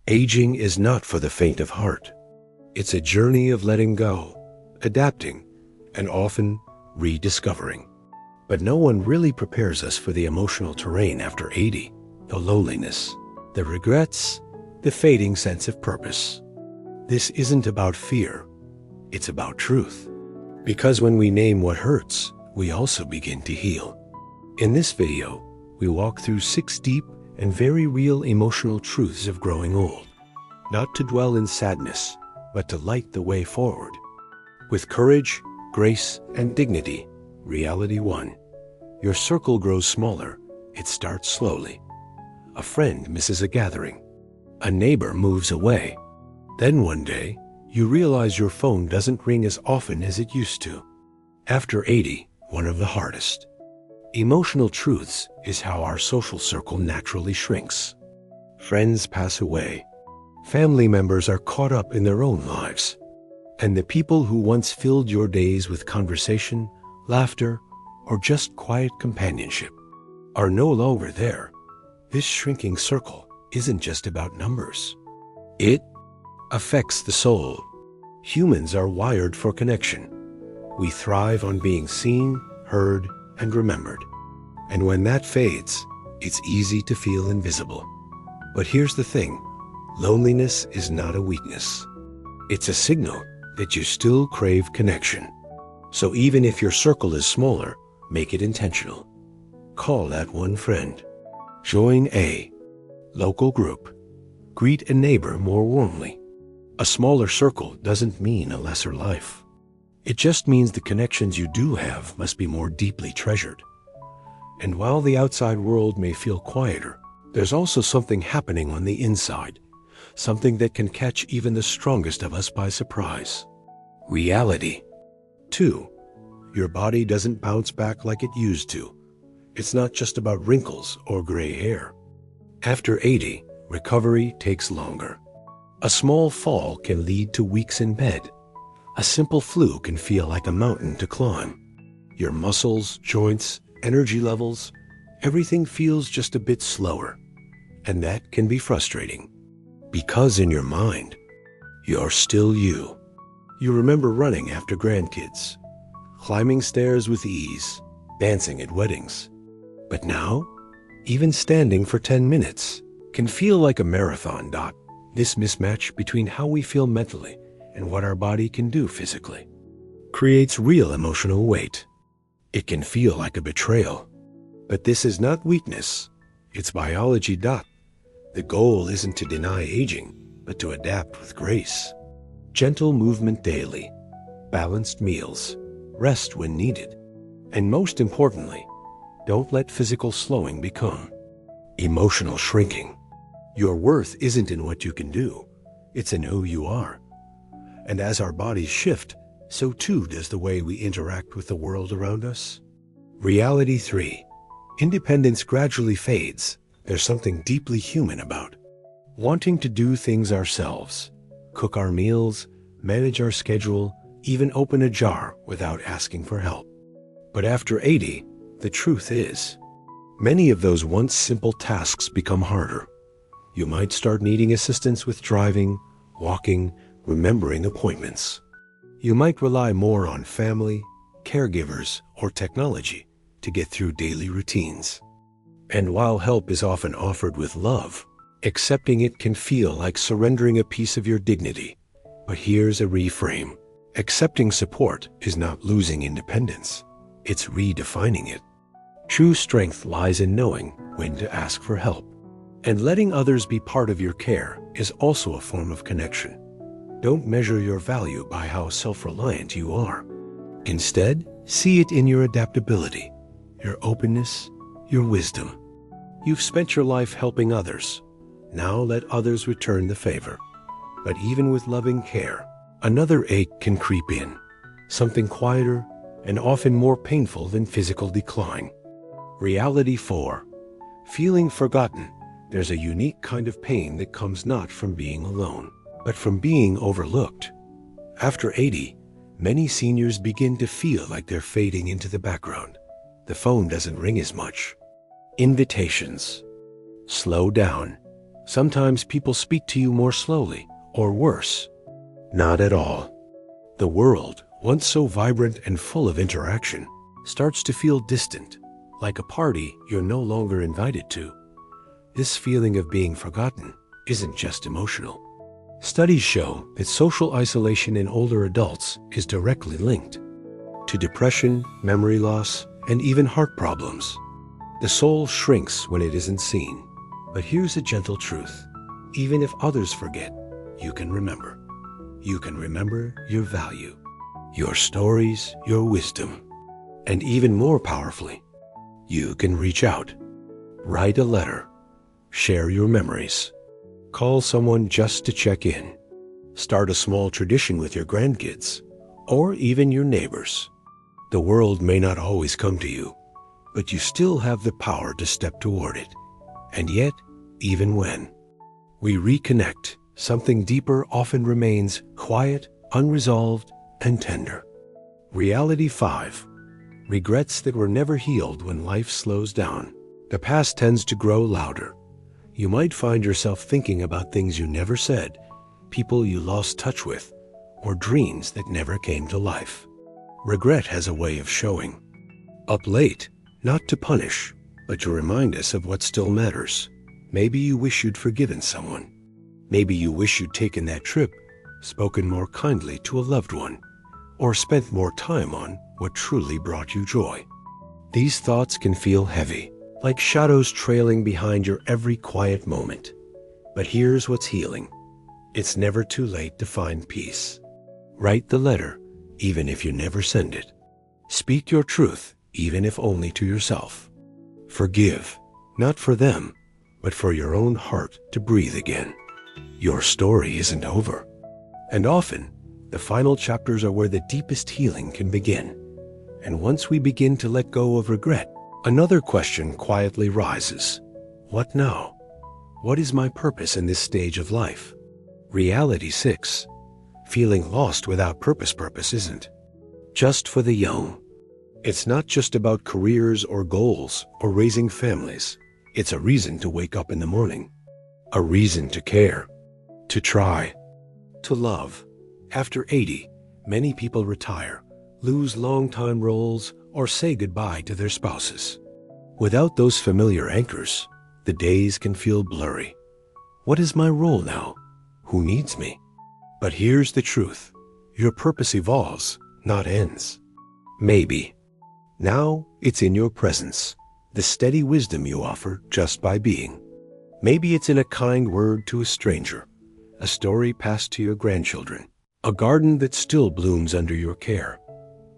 Aging is not for the faint of heart. It's a journey of letting go, adapting, and often rediscovering. But no one really prepares us for the emotional terrain after 80, the loneliness, the regrets, the fading sense of purpose. This isn't about fear, it's about truth. Because when we name what hurts, we also begin to heal. In this video, we walk through 6 deep and very real emotional truths of growing old. Not to dwell in sadness, but to light the way forward. With courage, grace, and dignity, Reality 1. Your circle grows smaller. It starts slowly. A friend misses a gathering. A neighbor moves away. Then one day, you realize your phone doesn't ring as often as it used to. After 80, one of the hardest. Emotional truths is how our social circle naturally shrinks. Friends pass away. Family members are caught up in their own lives. And the people who once filled your days with conversation, laughter, or just quiet companionship are no longer there. This shrinking circle isn't just about numbers. It affects the soul. Humans are wired for connection. We thrive on being seen, heard, and remembered. And when that fades, it's easy to feel invisible. But here's the thing, loneliness is not a weakness. It's a signal that you still crave connection. So even if your circle is smaller, make it intentional. Call that one friend. Join a local group. Greet a neighbor more warmly. A smaller circle doesn't mean a lesser life. It just means the connections you do have must be more deeply treasured. And while the outside world may feel quieter, there's also something happening on the inside, something that can catch even the strongest of us by surprise. Reality 2. Your body doesn't bounce back like it used to. It's not just about wrinkles or gray hair. After 80, recovery takes longer. A small fall can lead to weeks in bed. A simple flu can feel like a mountain to climb. Your muscles, joints, energy levels, everything feels just a bit slower. And that can be frustrating. Because in your mind, you're still you. You remember running after grandkids, climbing stairs with ease, dancing at weddings. But now, even standing for 10 minutes can feel like a marathon. This mismatch between how we feel mentally and what our body can do physically creates real emotional weight. It can feel like a betrayal. But this is not weakness, it's biology. The goal isn't to deny aging, but to adapt with grace. Gentle movement daily, balanced meals, rest when needed, and most importantly, don't let physical slowing become emotional shrinking. Your worth isn't in what you can do, it's in who you are. And as our bodies shift, so too does the way we interact with the world around us. Reality 3. Independence gradually fades. There's something deeply human about wanting to do things ourselves, cook our meals, manage our schedule, even open a jar without asking for help. But after 80, the truth is, many of those once simple tasks become harder. You might start needing assistance with driving, walking, remembering appointments. You might rely more on family, caregivers, or technology to get through daily routines. And while help is often offered with love, accepting it can feel like surrendering a piece of your dignity. But here's a reframe. Accepting support is not losing independence. It's redefining it. True strength lies in knowing when to ask for help. And letting others be part of your care is also a form of connection. Don't measure your value by how self-reliant you are. Instead, see it in your adaptability, your openness, your wisdom. You've spent your life helping others. Now let others return the favor. But even with loving care, another ache can creep in, something quieter and often more painful than physical decline. Reality 4. Feeling forgotten. There's a unique kind of pain that comes not from being alone, but from being overlooked. After 80, many seniors begin to feel like they're fading into the background. The phone doesn't ring as much. Invitations slow down. Sometimes people speak to you more slowly, or worse, not at all. The world, once so vibrant and full of interaction, starts to feel distant, like a party you're no longer invited to. This feeling of being forgotten isn't just emotional. Studies show that social isolation in older adults is directly linked to depression, memory loss, and even heart problems. The soul shrinks when it isn't seen. But here's a gentle truth. Even if others forget, you can remember. You can remember your value, your stories, your wisdom. And even more powerfully, you can reach out. Write a letter. Share your memories. Call someone just to check in. Start a small tradition with your grandkids, or even your neighbors. The world may not always come to you, but you still have the power to step toward it. And yet, even when we reconnect, something deeper often remains quiet, unresolved, and tender. Reality 5. Regrets that were never healed when life slows down. The past tends to grow louder. You might find yourself thinking about things you never said, people you lost touch with, or dreams that never came to life. Regret has a way of showing up late, not to punish, but to remind us of what still matters. Maybe you wish you'd forgiven someone. Maybe you wish you'd taken that trip, spoken more kindly to a loved one, or spent more time on what truly brought you joy. These thoughts can feel heavy, like shadows trailing behind your every quiet moment. But here's what's healing. It's never too late to find peace. Write the letter, even if you never send it. Speak your truth, even if only to yourself. Forgive, not for them, but for your own heart to breathe again. Your story isn't over. And often, the final chapters are where the deepest healing can begin. And once we begin to let go of regret, another question quietly rises. What now? What is my purpose in this stage of life? Reality 6. Feeling lost without purpose isn't just for the young. It's not just about careers or goals or raising families. It's a reason to wake up in the morning, a reason to care, to try, to love. After 80, many people retire, lose long-time roles, or say goodbye to their spouses. Without those familiar anchors, the days can feel blurry. What is my role now? Who needs me? But here's the truth. Your purpose evolves, not ends. Maybe. Now it's in your presence, the steady wisdom you offer just by being. Maybe it's in a kind word to a stranger, a story passed to your grandchildren, a garden that still blooms under your care.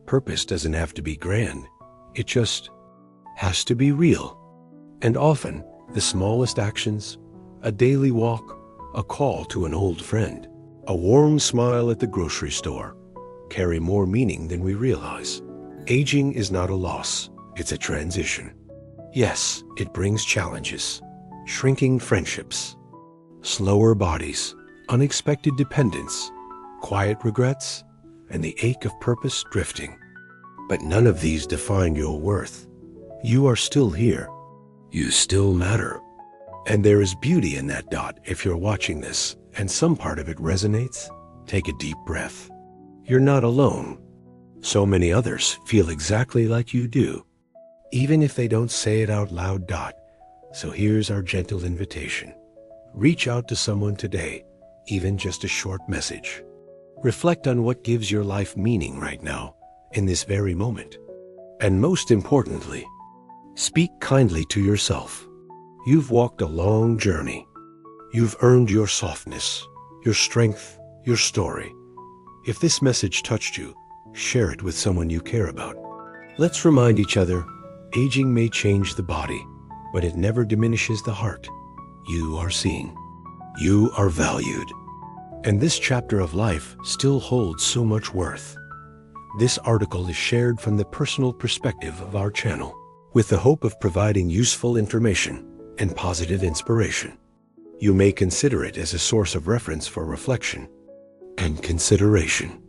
Purpose doesn't have to be grand. It just has to be real. And often, the smallest actions, a daily walk, a call to an old friend, a warm smile at the grocery store, carry more meaning than we realize. Aging is not a loss, it's a transition. Yes, it brings challenges, shrinking friendships, slower bodies, unexpected dependence, quiet regrets, and the ache of purpose drifting. But none of these define your worth. You are still here. You still matter. And there is beauty in that dot if you're watching this and some part of it resonates. Take a deep breath. You're not alone. So many others feel exactly like you do, even if they don't say it out loud. So here's our gentle invitation. Reach out to someone today, even just a short message. Reflect on what gives your life meaning right now, in this very moment. And most importantly, speak kindly to yourself. You've walked a long journey. You've earned your softness, your strength, your story. If this message touched you, share it with someone you care about. Let's remind each other, aging may change the body, but it never diminishes the heart. You are seen. You are valued. And this chapter of life still holds so much worth. This article is shared from the personal perspective of our channel, with the hope of providing useful information and positive inspiration. You may consider it as a source of reference for reflection and consideration.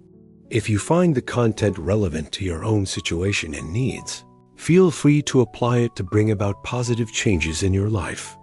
If you find the content relevant to your own situation and needs, feel free to apply it to bring about positive changes in your life.